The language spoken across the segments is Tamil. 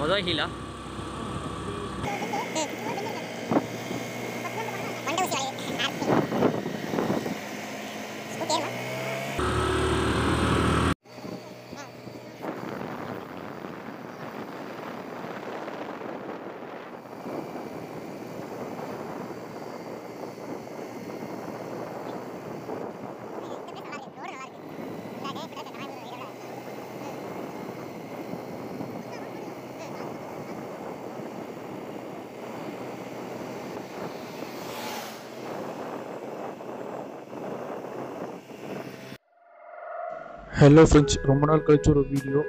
அதுதான் ஹீலா. ஹலோ ஃப்ரெண்ட்ஸ், ரொம்ப நாள் கழிச்சு ஒரு வீடியோ.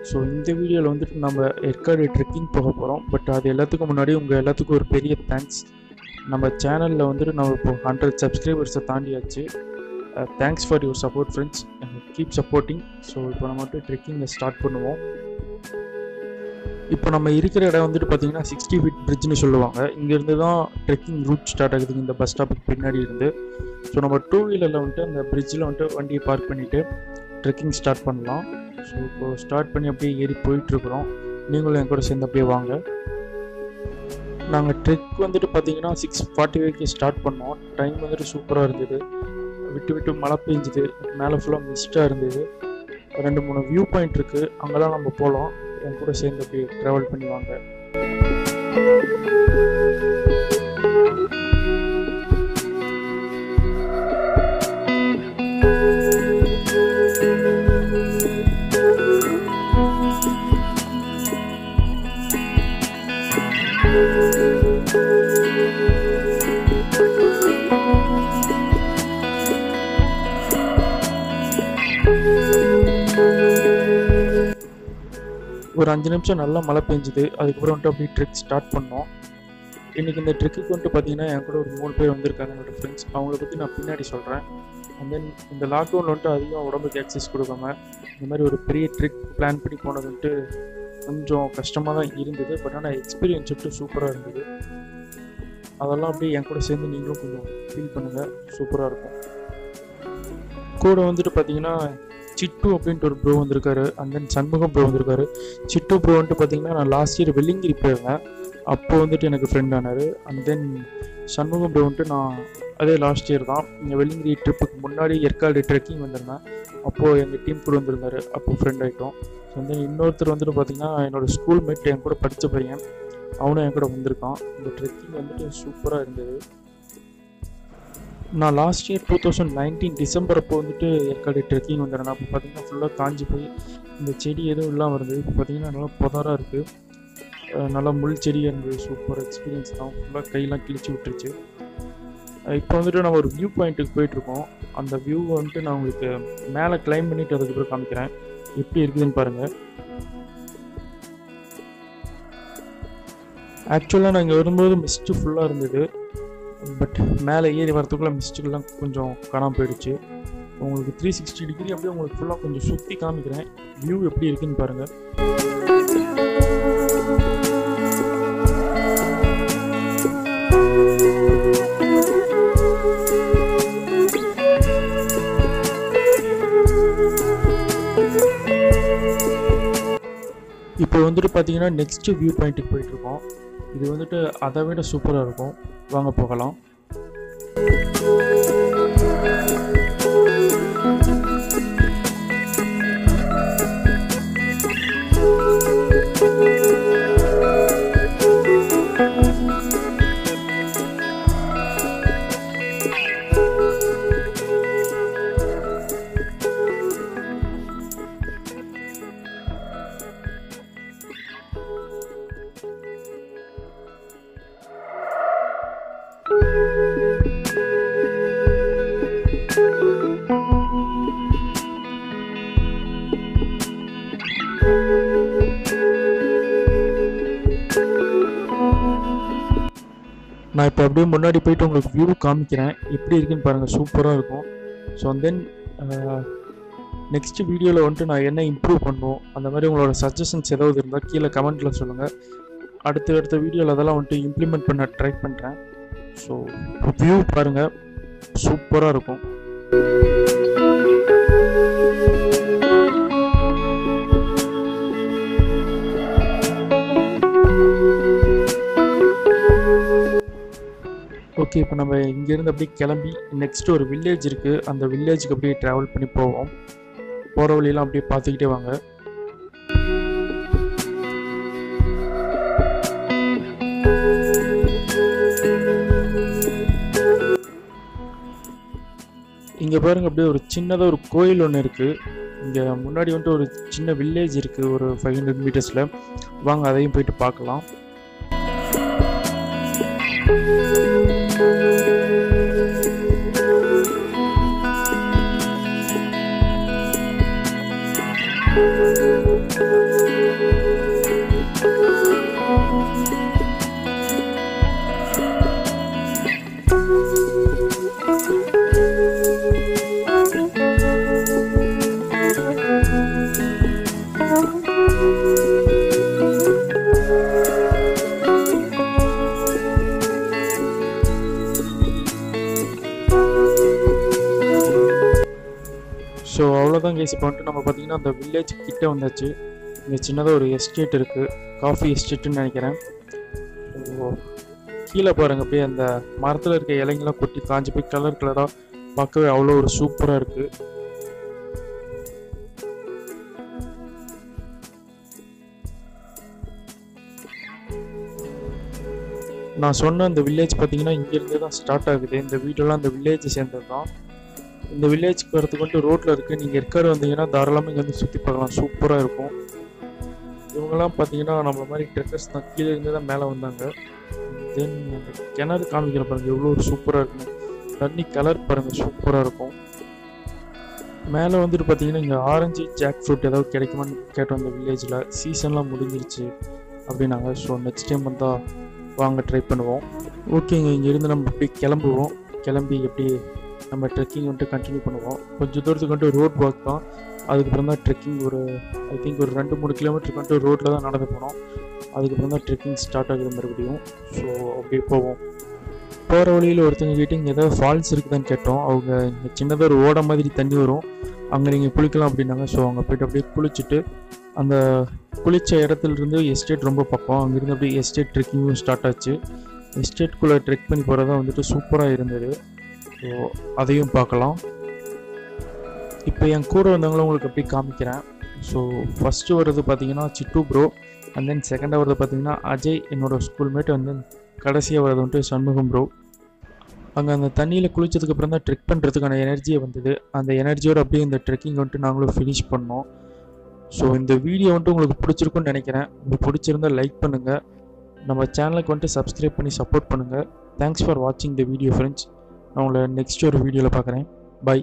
ஸோ இந்த வீடியோவில் வந்துட்டு நம்ம ஏற்காடு ட்ரெக்கிங் போக போகிறோம். பட் அது எல்லாத்துக்கும் முன்னாடி உங்கள் எல்லாத்துக்கும் ஒரு பெரிய தேங்க்ஸ். நம்ம சேனலில் வந்துட்டு நம்ம இப்போ 100 சப்ஸ்கிரைபர்ஸை தாண்டியாச்சு. Thanks for your support friends, keep supporting. So இப்போ நம்ம வந்துட்டு ட்ரெக்கிங்கை ஸ்டார்ட் பண்ணுவோம். இப்போ நம்ம இருக்கிற இடம் வந்துட்டு பார்த்திங்கன்னா 60 feet பிரிட்ஜ்னு சொல்லுவாங்க. இங்கேருந்து தான் ட்ரெக்கிங் ரூட் ஸ்டார்ட் ஆகுதுங்க, இந்த பஸ் ஸ்டாப்புக்கு பின்னாடி இருந்து. ஸோ நம்ம 2 வீலரில் வந்துட்டு அந்த பிரிட்ஜில் வந்துட்டு வண்டியை பார்க் பண்ணிவிட்டு ட்ரெக்கிங் ஸ்டார்ட் பண்ணலாம். ஸோ இப்போ ஸ்டார்ட் பண்ணி அப்படியே ஏறி போயிட்டுருக்குறோம். நீங்களும் என் கூட சேர்ந்து அப்படியே வாங்க. நாங்கள் ட்ரெக் வந்துட்டு பார்த்தீங்கன்னா 6:45 ஸ்டார்ட் பண்ணோம். டைம் வந்துட்டு சூப்பராக இருந்தது. விட்டு விட்டு மழை பெஞ்சுது, மேலே ஃபுல்லாக மிஸ்டாக இருந்தது. 2-3 வியூ பாயிண்ட் இருக்குது, அங்கெல்லாம் நம்ம போகலாம். என் கூட சேர்ந்து அப்படியே ட்ராவல் பண்ணி வாங்க. ஒரு 5 நிமிஷம் நல்லா மழை பெஞ்சுது. அதுக்கப்புறம் வந்துட்டு அப்படியே ட்ரெக் ஸ்டார்ட் பண்ணோம். இன்றைக்கி இந்த ட்ரெக்குக்கு வந்துட்டு பார்த்தீங்கன்னா என் கூட ஒரு 3 பேர் வந்திருக்காங்க, என்னோடய ஃப்ரெண்ட்ஸ். அவங்கள பற்றி நான் பின்னாடி சொல்கிறேன். அண்ட் தென் இந்த லாக்டவுனில் வந்துட்டு அதிகம் உடம்புக்கு எக்ஸசைஸ் கொடுக்காம இந்த மாதிரி ஒரு பெரிய ட்ரிக் பிளான் பண்ணி போனது வந்துட்டு கொஞ்சம் கஷ்டமாக தான் இருந்தது. பட் ஆனால் எக்ஸ்பீரியன்ஸ் வந்துட்டு சூப்பராக இருந்தது. அதெல்லாம் அப்படியே என் கூட சேர்ந்து நீங்களும் கொஞ்சம் ஃபீல் பண்ணுங்கள், சூப்பராக இருக்கும். கூட வந்துட்டு பார்த்தீங்கன்னா சிட்டு அப்படின்ட்டு ஒரு ப்ரோ வந்திருக்காரு. அண்ட் தென் சண்முகம் ப்ரோ வந்திருக்காரு. சிட்டு ப்ரோ வந்துட்டு பார்த்தீங்கன்னா நான் லாஸ்ட் இயர் வெள்ளிங்கிரி போயிருந்தேன், அப்போ வந்துட்டு எனக்கு ஃப்ரெண்ட் ஆனார். அண்ட் தென் சண்முகம் ப்ரோ வந்துட்டு நான் அதே லாஸ்ட் இயர் தான் இந்த வெள்ளிங்கிரி ட்ரிப்புக்கு முன்னாடி ஏற்காடு ட்ரெக்கிங் வந்திருந்தேன். அப்போது எங்கள் டீம் கூட வந்திருந்தார், அப்போது ஃப்ரெண்ட் ஆகிட்டோம். ஸோ வந்து இன்னொருத்தர் வந்துட்டு பார்த்திங்கன்னா என்னோடய ஸ்கூல் மேட், என் கூட படித்த பையன், அவனும் என் கூட வந்திருக்கான். இந்த ட்ரெக்கிங் வந்துட்டு சூப்பராக இருந்தது. நான் லாஸ்ட் இயர் 2019 டிசம்பர் அப்போ வந்துட்டு ஏற்காடு ட்ரெக்கிங் வந்துடுறேன். அப்போ பார்த்திங்கன்னா ஃபுல்லாக காஞ்சி போய் இந்த செடி எதுவும் இல்லாமல் இருந்தது. இப்போ பார்த்திங்கன்னா நல்லா புதராக இருக்குது, நல்லா முள் செடியாக இருந்தது. சூப்பர் எக்ஸ்பீரியன்ஸ் தான். ஃபுல்லாக கையெல்லாம் கிழிச்சு விட்டுருச்சு. இப்போ வந்துட்டு நம்ம ஒரு வியூ பாயிண்ட்டுக்கு போயிட்டுருக்கோம். அந்த வியூ வந்துட்டு நான் உங்களுக்கு மேலே கிளைம் பண்ணிவிட்டு அதுக்கப்புறம் காமிக்கிறேன் எப்படி இருக்குதுன்னு பாருங்கள். ஆக்சுவலாக நான் இங்கே வரும்போது மிஸ்ட்டு ஃபுல்லாக இருந்தது. பட் மேலே ஏறி வரத்துக்குள்ளே மிஸ்ட்டுக்கெல்லாம் கொஞ்சம் காணாமல் போயிடுச்சு. உங்களுக்கு 360 டிகிரி அப்படியே உங்களுக்கு ஃபுல்லாக கொஞ்சம் சுற்றி காமிக்கிறேன், வியூ எப்படி இருக்குன்னு பாருங்கள். இப்போ வந்துட்டு பார்த்தீங்கன்னா நெக்ஸ்ட் வியூ பாயிண்ட்டுக்கு போயிட்டுருக்கோம். இது வந்துட்டு அதை விட சூப்பராக இருக்கும், வாங்க போகலாம். நான் இப்போ அப்படியே முன்னாடி போயிட்டு உங்களுக்கு வியூ காமிக்கிறேன், எப்படி இருக்குன்னு பாருங்கள், சூப்பராக இருக்கும். ஸோ தென் நெக்ஸ்ட் வீடியோவில் வந்துட்டு நான் என்ன இம்ப்ரூவ் பண்ணுவோம் அந்த மாதிரி உங்களோட சஜஷன்ஸ் ஏதாவது இருந்தால் கீழே கமெண்ட்டில் சொல்லுங்கள். அடுத்த வீடியோவில் அதெல்லாம் வந்துட்டு இம்ப்ளிமெண்ட் பண்ண ட்ரை பண்ணுறேன். ஸோ வியூ பாருங்கள், சூப்பராக இருக்கும். ஓகே, இப்போ நம்ம இங்கேருந்து அப்படியே கிளம்பி நெக்ஸ்ட் ஒரு வில்லேஜ் இருக்குது, அந்த வில்லேஜுக்கு அப்படியே ட்ராவல் பண்ணி போவோம். போகிற வழியெல்லாம் அப்படியே பார்த்துக்கிட்டே வாங்க. இங்கே பாருங்கள், அப்படியே ஒரு சின்னதாக ஒரு கோயில் ஒன்று இருக்குது. இங்கே முன்னாடி வந்துட்டு ஒரு சின்ன வில்லேஜ் இருக்குது, ஒரு 500 மீட்டர்ஸில். வாங்க அதையும் போயிட்டு பார்க்கலாம். ஸோ அவ்வளோதான் கைஸ். இப்போ வந்துட்டு நம்ம பார்த்தீங்கன்னா அந்த வில்லேஜ் கிட்டே வந்தாச்சு. இங்கே சின்னதாக ஒரு எஸ்டேட் இருக்குது, காஃபி எஸ்டேட்டுன்னு நினைக்கிறேன். ஸோ கீழே பாருங்க, அப்படியே அந்த மரத்தில் இருக்க இலைங்கெல்லாம் கொட்டி காஞ்சி போய் கலர் கலராக பார்க்கவே அவ்வளோ ஒரு சூப்பராக இருக்குது. நான் சொன்ன அந்த வில்லேஜ் பார்த்தீங்கன்னா இங்கேருந்து தான் ஸ்டார்ட் ஆகுது. இந்த வீடெல்லாம் அந்த வில்லேஜை சேர்ந்தது தான். இந்த வில்லேஜ்க்கு வரதுக்கு வந்துட்டு ரோட்டில் இருக்குது. நீங்கள் ஏற்காடு வந்தீங்கன்னா தாராளமாக இங்கே வந்து சுற்றி பார்க்கலாம், சூப்பராக இருக்கும். இவங்கெல்லாம் பார்த்தீங்கன்னா நம்மள மாதிரி ட்ரெக்கர்ஸ் தான், கீழே இருந்து தான் மேலே வந்தாங்க. தென் அந்த கிணறு காமிக்கிற பாருங்கள், எவ்வளோ ஒரு சூப்பராக இருக்கும். தண்ணி கலர் பாருங்கள், சூப்பராக இருக்கும். மேலே வந்துட்டு பார்த்தீங்கன்னா இங்கே ஆரஞ்சு ஜாக் ஃப்ரூட் ஏதாவது கிடைக்குமான்னு கேட்டோம். அந்த வில்லேஜில் சீசன்லாம் முடிஞ்சிருச்சு அப்படின்னாங்க. ஸோ நெக்ஸ்ட் டைம் வந்தால் வாங்க ட்ரை பண்ணுவோம். ஓகேங்க, இங்கேருந்து நம்ம அப்படியே கிளம்புவோம். கிளம்பி எப்படி நம்ம ட்ரெக்கிங் வந்துட்டு கண்டினியூ பண்ணுவோம். கொஞ்சம் தூரத்துக்கு வந்துட்டு ரோட் வாக் தான், அதுக்கப்புறம் தான் ட்ரெக்கிங். ஒரு ஐ திங்க் ஒரு 2-3 கிலோமீட்டருக்கு வந்துட்டு ரோட்டில் தான் நடந்து போனோம். அதுக்கப்புறம் தான் ட்ரெக்கிங் ஸ்டார்ட் ஆகுது மறுபடியும். ஸோ அப்படியே போவோம். போகிற வழியில் ஒருத்தங்க கிட்டே இங்கே ஏதாவது ஃபால்ஸ் இருக்குதான்னு கேட்டோம். அவங்க இங்கே சின்னதாக ஒரு ஓட மாதிரி தண்ணி வரும், அங்கே நீங்கள் குளிக்கலாம் அப்படின்னாங்க. ஸோ அங்கே போய்ட்டு அப்படியே குளிச்சுட்டு, அந்த குளித்த இடத்துலேருந்து எஸ்டேட் ரொம்ப பக்கம், அங்கேருந்து அப்படியே எஸ்டேட் ட்ரெக்கிங்கும் ஸ்டார்ட் ஆச்சு. எஸ்டேட்குள்ளே ட்ரெக் பண்ணி போகிறதா வந்துட்டு சூப்பராக இருந்தது. ஸோ அதையும் பார்க்கலாம். இப்போ என் கூட வந்தவங்களும் உங்களுக்கு அப்படி காமிக்கிறேன். ஸோ ஃபஸ்ட்டு வர்றது பார்த்தீங்கன்னா சிட்டு ப்ரோ, அண்ட் தென் செகண்டாக வர்றது பார்த்தீங்கன்னா அஜய், என்னோடய ஸ்கூல்மேட். அண்ட் தென் கடைசியாக வர்றது வந்துட்டு சண்முகம் ப்ரோ. அங்கே அந்த தண்ணியில் குளித்ததுக்கப்புறம் தான் ட்ரெக் பண்ணுறதுக்கான எனர்ஜியை வந்தது. அந்த எனர்ஜியோடு அப்படியே இந்த ட்ரெக்கிங் வந்துட்டு நாங்களும் ஃபினிஷ் பண்ணோம். ஸோ இந்த வீடியோ வந்துட்டு உங்களுக்கு பிடிச்சிருக்குன்னு நினைக்கிறேன். உங்களுக்கு பிடிச்சிருந்தால் லைக் பண்ணுங்கள், நம்ம சேனலுக்கு வந்துட்டு சப்ஸ்கிரைப் பண்ணி சப்போர்ட் பண்ணுங்கள். தேங்க்ஸ் ஃபார் வாட்சிங் த வீடியோ ஃப்ரெண்ட்ஸ். நான் உங்களை நெக்ஸ்ட் ஒரு வீடியோவில் பார்க்குறேன். பை.